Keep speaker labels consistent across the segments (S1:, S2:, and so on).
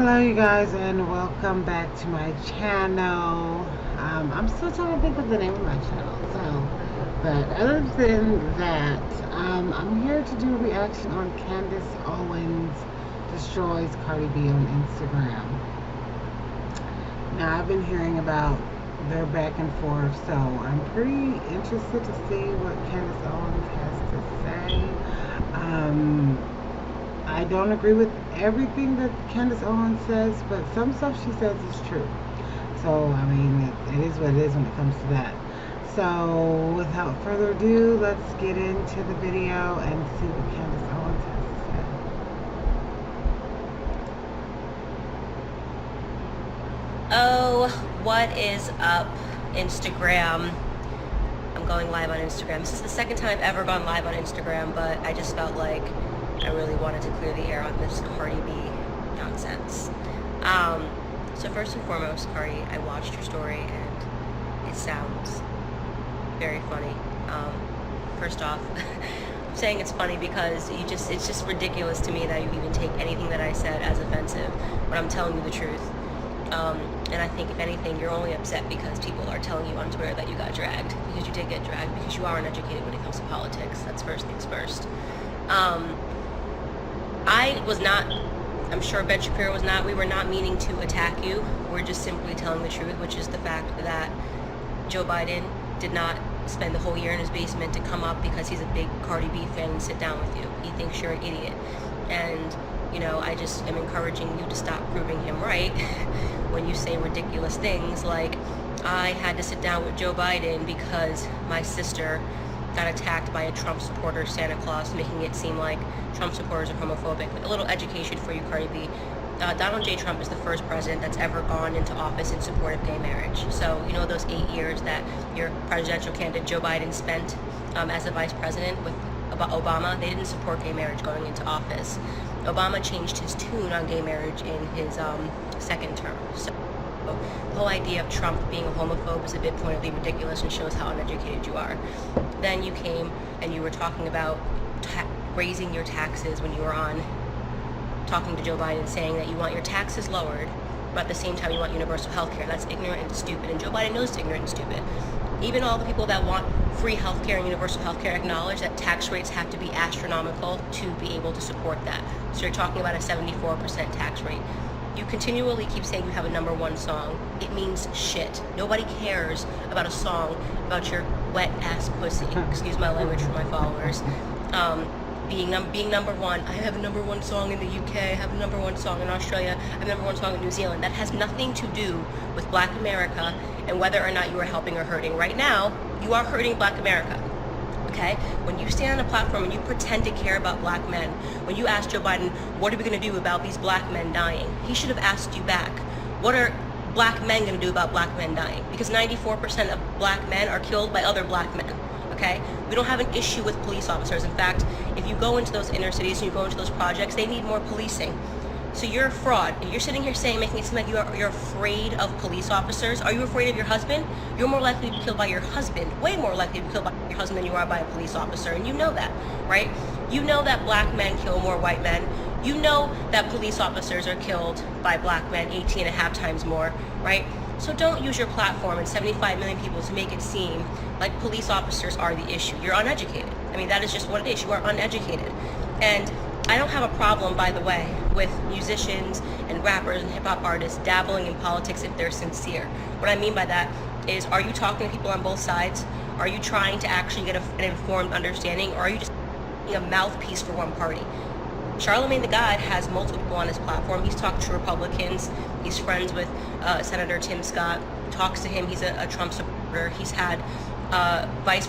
S1: Hello you guys and welcome back to my channel. I'm still trying to think of the name of my channel, but other than that, I'm here to do a reaction on Candace Owens destroys Cardi B on Instagram. Now I've been hearing about their back and forth, so I'm pretty interested to see what Candace Owens has to say. I don't agree with everything that Candace Owens says, but some stuff she says is true. So, I mean, it is what it is when it comes to that. So, without further ado, let's get into the video and see what Candace Owens has
S2: to say. Oh, what is up, Instagram? I'm going live on Instagram. This is the second time I've ever gone live on Instagram, but I just felt like I really wanted to clear the air on this Cardi B nonsense. So first and foremost, Cardi, I watched your story and it sounds very funny. First off, I'm saying it's funny because it's just ridiculous to me that you even take anything that I said as offensive when I'm telling you the truth. And I think if anything, you're only upset because people are telling you on Twitter that you got dragged, because you did get dragged, because you are uneducated when it comes to politics. That's first things first. I was not, I'm sure Ben Shapiro was not, we were not meaning to attack you. We're just simply telling the truth, which is the fact that Joe Biden did not spend the whole year in his basement to come up because he's a big Cardi B fan and sit down with you. He thinks you're an idiot. And, you know, I just am encouraging you to stop proving him right when you say ridiculous things like, I had to sit down with Joe Biden because my sister got attacked by a Trump supporter, Santa Claus, making it seem like Trump supporters are homophobic. A little education for you, Cardi B. Donald J. Trump is the first president that's ever gone into office in support of gay marriage. So, you know, those 8 years that your presidential candidate Joe Biden spent as a vice president with Obama, they didn't support gay marriage going into office. Obama changed his tune on gay marriage in his second term. So the whole idea of Trump being a homophobe is a bit pointedly ridiculous and shows how uneducated you are. Then you came and you were talking about raising your taxes when you were on talking to Joe Biden, saying that you want your taxes lowered, but at the same time you want universal health care. That's ignorant and stupid, and Joe Biden knows it's ignorant and stupid. Even all the people that want free health care and universal health care acknowledge that tax rates have to be astronomical to be able to support that. So you're talking about a 74% tax rate. You continually keep saying you have a #1 song. It means shit. Nobody cares about a song about your wet ass pussy. Excuse my language for my followers. Being #1. I have a #1 song in the UK. I have a #1 song in Australia. I have a #1 song in New Zealand. That has nothing to do with Black America and whether or not you are helping or hurting. Right now, you are hurting Black America. Okay? When you stand on a platform and you pretend to care about black men, when you ask Joe Biden, what are we going to do about these black men dying? He should have asked you back, what are black men going to do about black men dying? Because 94% of black men are killed by other black men. Okay? We don't have an issue with police officers. In fact, if you go into those inner cities and you go into those projects, they need more policing. So you're a fraud. And you're sitting here saying, making it seem like you're afraid of police officers. Are you afraid of your husband? You're more likely to be killed by your husband, way more likely to be killed by your husband than you are by a police officer. And you know that, right? You know that black men kill more white men. You know that police officers are killed by black men 18.5 times more, right? So don't use your platform and 75 million people to make it seem like police officers are the issue. You're uneducated. I mean, that is just what it is. You are uneducated. And I don't have a problem, by the way, with musicians and rappers and hip-hop artists dabbling in politics if they're sincere. What I mean by that is, are you talking to people on both sides? Are you trying to actually get an informed understanding, or are you just being a mouthpiece for one party? Charlemagne the God has multiple people on his platform. He's talked to Republicans. He's friends with Senator Tim Scott. Talks to him. He's a Trump supporter. He's had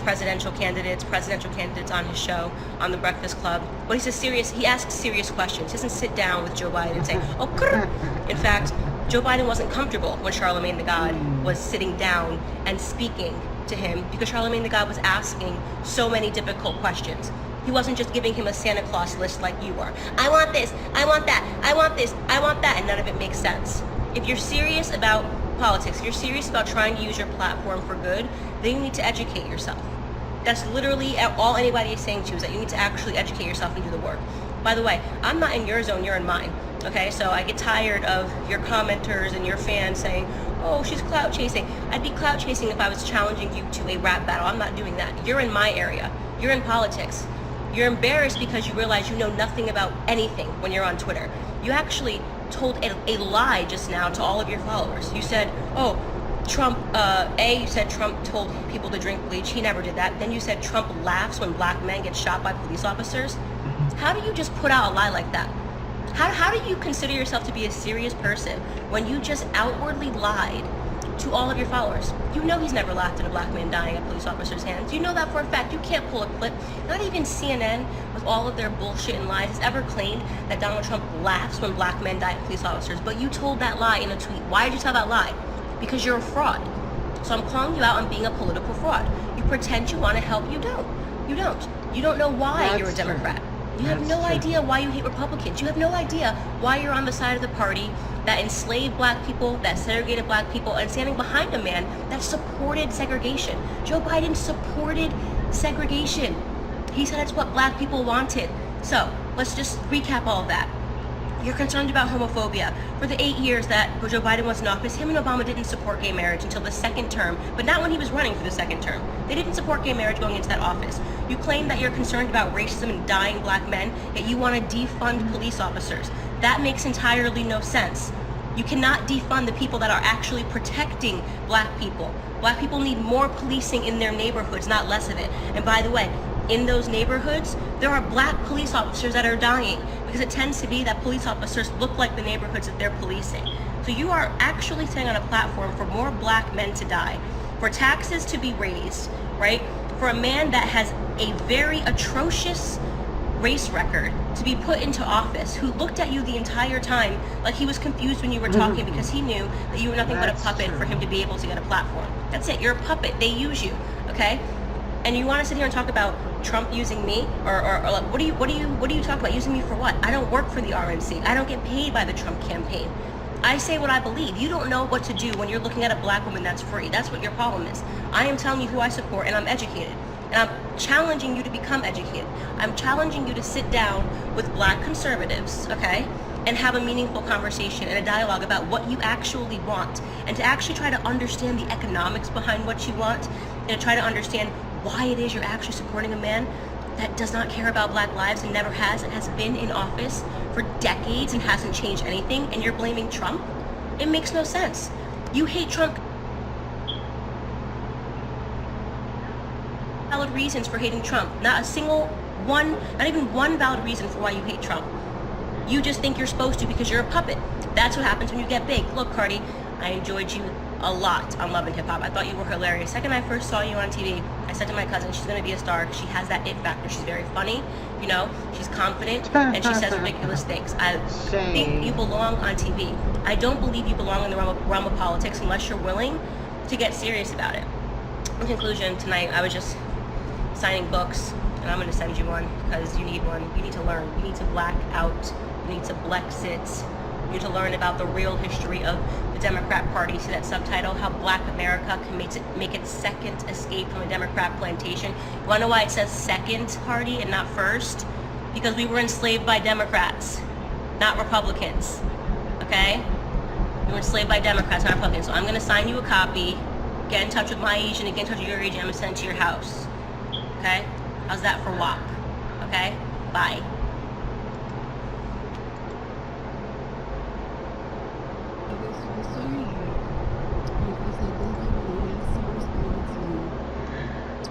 S2: presidential candidates on his show, on The Breakfast Club. But he asks serious questions. He doesn't sit down with Joe Biden and say, oh, grr. In fact, Joe Biden wasn't comfortable when Charlemagne the God was sitting down and speaking to him, because Charlemagne the God was asking so many difficult questions. He wasn't just giving him a Santa Claus list like you are. I want this, I want that, I want this, I want that, and none of it makes sense. If you're serious about politics, if you're serious about trying to use your platform for good, then you need to educate yourself. That's literally all anybody is saying to you, is that you need to actually educate yourself and do the work. By the way, I'm not in your zone, you're in mine. Okay, so I get tired of your commenters and your fans saying, oh, she's clout chasing. I'd be clout chasing if I was challenging you to a rap battle. I'm not doing that. You're in my area. You're in politics. You're embarrassed because you realize you know nothing about anything when you're on Twitter. You actually told a lie just now to all of your followers. You said, oh, Trump, you said Trump told people to drink bleach. He never did that. Then you said Trump laughs when black men get shot by police officers. How do you just put out a lie like that? How do you consider yourself to be a serious person when you just outwardly lied to all of your followers? You know he's never laughed at a black man dying at a police officer's hands. You know that for a fact. You can't pull a clip. Not even CNN, with all of their bullshit and lies, has ever claimed that Donald Trump laughs when black men die at police officers. But you told that lie in a tweet. Why did you tell that lie? Because you're a fraud. So I'm calling you out on being a political fraud. You pretend you want to help. You don't. You don't. You don't know why you're a Democrat. You have no idea why you hate Republicans. You have no idea why you're on the side of the party that enslaved black people, that segregated black people, and standing behind a man that supported segregation. Joe Biden supported segregation. He said it's what black people wanted. So let's just recap all of that. You're concerned about homophobia. For the 8 years that Joe Biden was in office, him and Obama didn't support gay marriage until the second term, but not when he was running for the second term. They didn't support gay marriage going into that office. You claim that you're concerned about racism and dying black men, yet you want to defund police officers. That makes entirely no sense. You cannot defund the people that are actually protecting black people. Black people need more policing in their neighborhoods, not less of it. And by the way, in those neighborhoods, there are black police officers that are dying because it tends to be that police officers look like the neighborhoods that they're policing. So you are actually sitting on a platform for more black men to die, for taxes to be raised, right? For a man that has a very atrocious race record to be put into office, who looked at you the entire time like he was confused when you were talking because he knew that you were nothing but a puppet for him to be able to get a platform. That's it. You're a puppet. They use you, okay? And you want to sit here and talk about Trump using me, or like, what do you talk about? Using me for what? I don't work for the RNC. I don't get paid by the Trump campaign. I say what I believe. You don't know what to do when you're looking at a black woman that's free. That's what your problem is. I am telling you who I support, and I'm educated. And I'm challenging you to become educated. I'm challenging you to sit down with black conservatives, okay, and have a meaningful conversation and a dialogue about what you actually want, and to actually try to understand the economics behind what you want, and to try to understand why it is you're actually supporting a man that does not care about black lives and never has, and has been in office for decades and hasn't changed anything, and you're blaming Trump? It makes no sense. You hate Trump. Valid reasons for hating Trump. Not a single one, not even one valid reason for why you hate Trump. You just think you're supposed to because you're a puppet. That's what happens when you get big. Look, Cardi, I enjoyed you a lot on Love and Hip Hop. I thought you were hilarious. Second I first saw you on TV, I said to my cousin, she's going to be a star. She has that it factor. She's very funny, you know, she's confident, and she says ridiculous things. I think you belong on TV. I don't believe you belong in the realm of politics unless you're willing to get serious about it. In conclusion, tonight I was just signing books, and I'm going to send you one because you need one. You need to learn. You need to black out. You need to Blexit. You need to learn about the real history of the Democrat Party. See that subtitle, How Black America Can Make its Second Escape from a Democrat Plantation. You want to know why it says second party and not first? Because we were enslaved by Democrats, not Republicans. Okay? We were enslaved by Democrats, not Republicans. So I'm going to sign you a copy. Get in touch with my agent and get in touch with your agent. I'm going to send it to your house. Okay? How's that for WAP? Okay? Bye.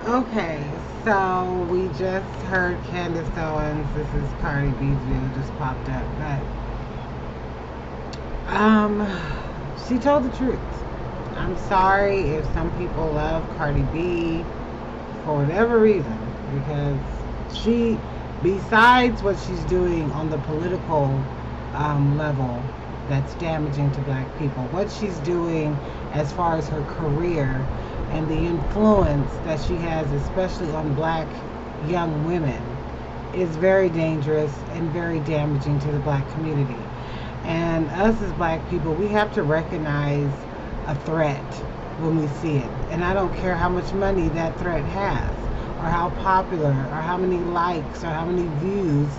S1: Okay, so we just heard Candace Owens. This is Cardi B's video just popped up, but she told the truth. I'm sorry if some people love Cardi B for whatever reason, because she, besides what she's doing on the political level that's damaging to black people, what she's doing as far as her career and the influence that she has, especially on black young women, is very dangerous and very damaging to the black community. And us as black people, we have to recognize a threat when we see it. And I don't care how much money that threat has, or how popular, or how many likes, or how many views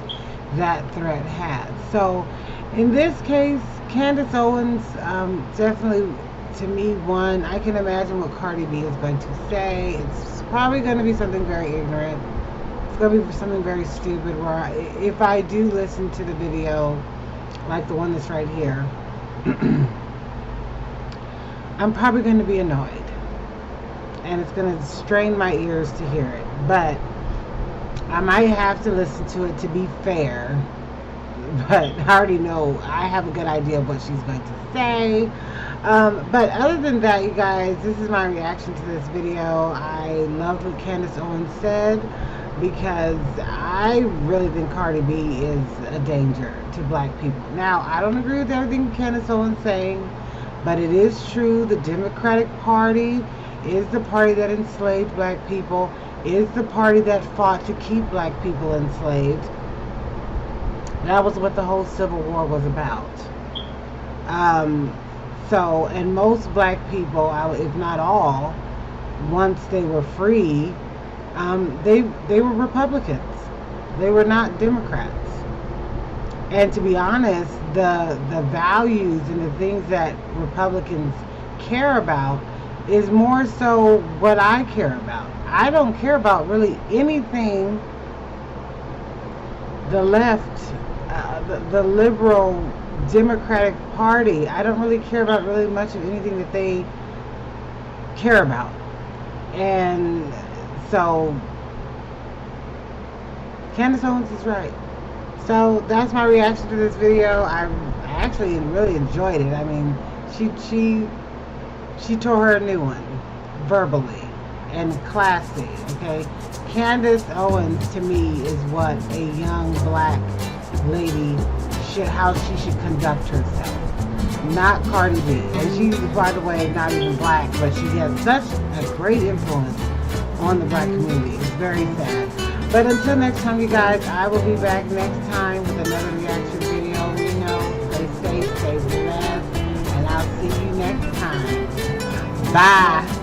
S1: that threat has. So In this case, Candace Owens definitely, to me, won. I can imagine what Cardi B is going to say. It's probably going to be something very ignorant. It's going to be something very stupid. If I do listen to the video, like the one that's right here, I'm probably going to be annoyed. And it's going to strain my ears to hear it. But I might have to listen to it to be fair. But I already know, I have a good idea of what she's going to say. But other than that, you guys, this is my reaction to this video. I loved what Candace Owens said, because I really think Cardi B is a danger to black people. Now, I don't agree with everything Candace Owens saying, but it is true the Democratic Party is the party that enslaved black people, is the party that fought to keep black people enslaved. That was what the whole Civil War was about. And most black people, if not all, once they were free, they were Republicans. They were not Democrats. And to be honest, the values and the things that Republicans care about is more so what I care about. I don't care about really anything the left, the liberal Democratic Party. I don't really care about really much of anything that they care about. And so Candace Owens is right. So that's my reaction to this video. I actually really enjoyed it. I mean, she tore her a new one verbally and classy. Okay, Candace Owens to me is what a young black lady how she should conduct herself, not Cardi B. And she's, by the way, not even black, but she has such a great influence on the black community. It's very sad. But until next time, you guys, I will be back next time with another reaction video. You know, stay safe, stay blessed, and I'll see you next time. Bye.